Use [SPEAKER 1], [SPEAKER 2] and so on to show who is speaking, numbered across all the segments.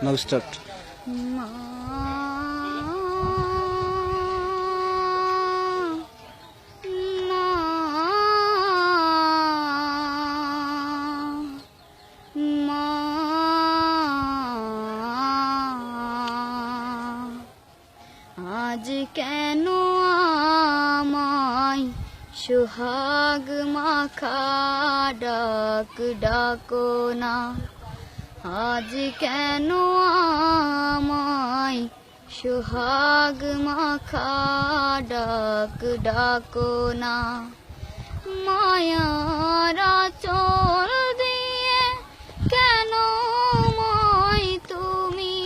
[SPEAKER 1] নাও start.
[SPEAKER 2] মা আজ কেন আমায় সোহাগ মাখা ডাক ডাকো না, আজ কেন আমায় সোহাগ মাখা ডাক ডাকো না। মায়ার আঁচল দিয়ে কেন মই তুমি,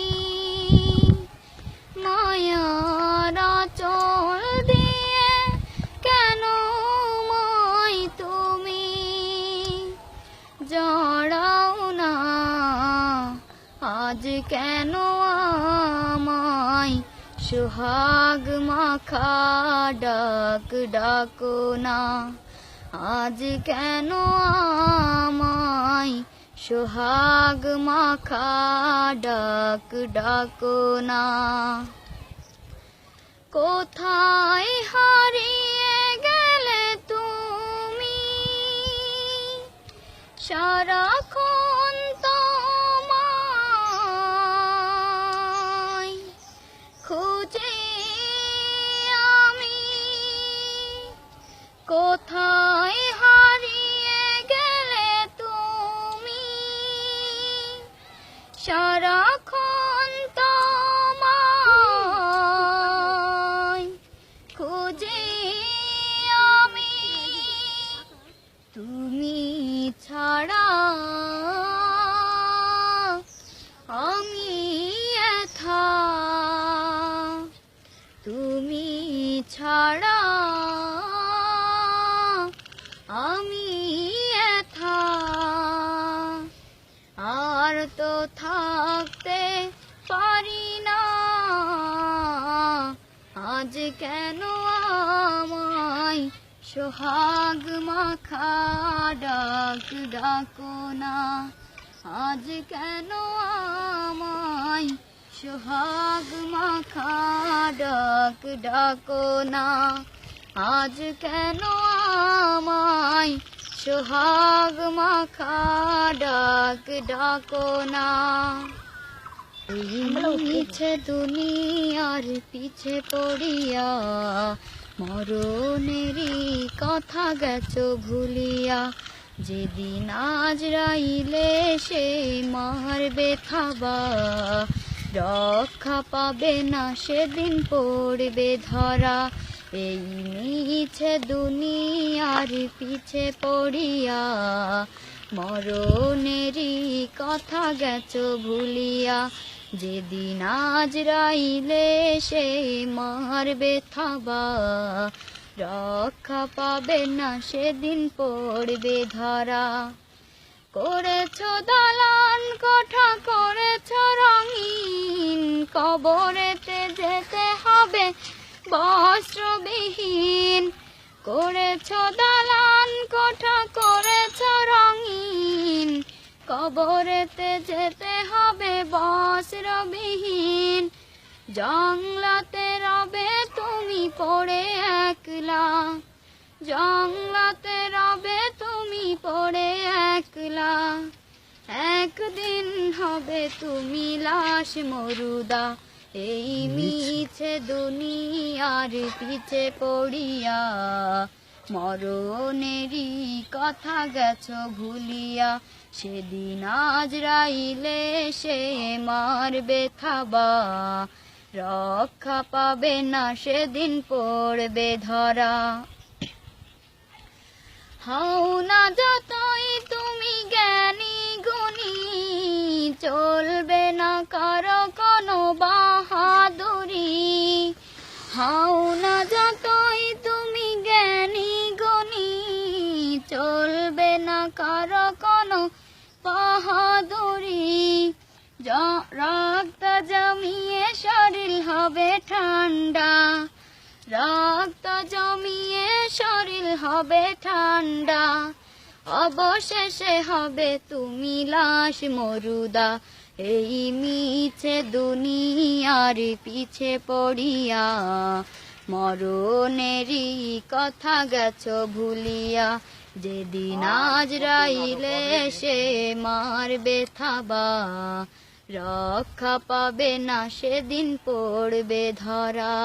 [SPEAKER 2] মায়ার আঁচল দিয়ে কেন মই তুমি জড়াও না, আজ কেন আমায় সোহাগ মাখা ডাক ডাকো না, আজ কেন আমায় সোহাগ মাখা ডাক ডাকো না। কোথায় হারিয়ে গেলে তুমি, সারাক্ষণ তোমায় খুঁজে আমি, কোথায় হারিয়ে গেলে তুমি, সারাক্ষণ তোমায় খুঁজে আমি, তুমি ছাড়া আমি একা, তুমি ছাড়া আমি একা, আর তো থাকতে পারি না, আজ কেন আমায় সোহাগ মাখা ডাক ডাকো না, আজ কেন আমায় সোহাগ মাখা ডাক ডাকো না, আজ কেন আমায় সোহাগ মাখা ডাক ডাকো না। এই মিছে দুনিয়ার পিছে পড়িয়া মরণেরই কথা গেছো ভুলিয়া, যেদিন আজরাইলে সে মারবে থাবা, রক্ষা পাবে না সেদিন পড়বে ধরা। এই মিছে দুনিয়ার পিছে পড়িয়া মরণেরই কথা গেছো ভুলিয়া, যেদিন আজরাইলে সে মারবে থাবা, রক্ষা পাবে না সেদিন পড়বে ধরা। করেছ দালান কোঠা করেছ রঙিন, কবরেতে যেতে হবে বস্ত্রবিহীন, করেছ দালান কোঠা করেছ রঙিন, কবরেতে যেতে হবে বস্ত্রবিহীন, জংলাতে রবে তুমি পড়ে একলা, জংলাতে রবে তুমি পড়ে একলা, একদিন হবে তুমি লাশ মরুদা। এই মিছে দুনিয়ার পিছে পড়িয়া মরণেরই কথা গেছো ভুলিয়া, সেদিন আজরাইলে সে মারবে থাবা, রক্ষা পাবে না সেদিন পড়বে ধরা। হও না যতই তুমি জ্ঞানী গুণী, চলবে না কারো কোনো বাহাদুরি, হও না যতই তুমি জ্ঞানী গুণী, চলবে না কারো কোনো বাহাদুরি, রক্ত জমিয়ে শরীর হবে ঠান্ডা, রক্ত জমিয়ে শরীর হবে ঠান্ডা, অবশেষে হবে তুমি লাশ মরুদা। এই মিছে দুনিয়ার পিছে পড়িয়া মরণেরই কথা গেছো ভুলিয়া যেদিন আজরাইলে সে মারবে থাবা রক্ষা পাবে না সেদিন পড়বে ধরা।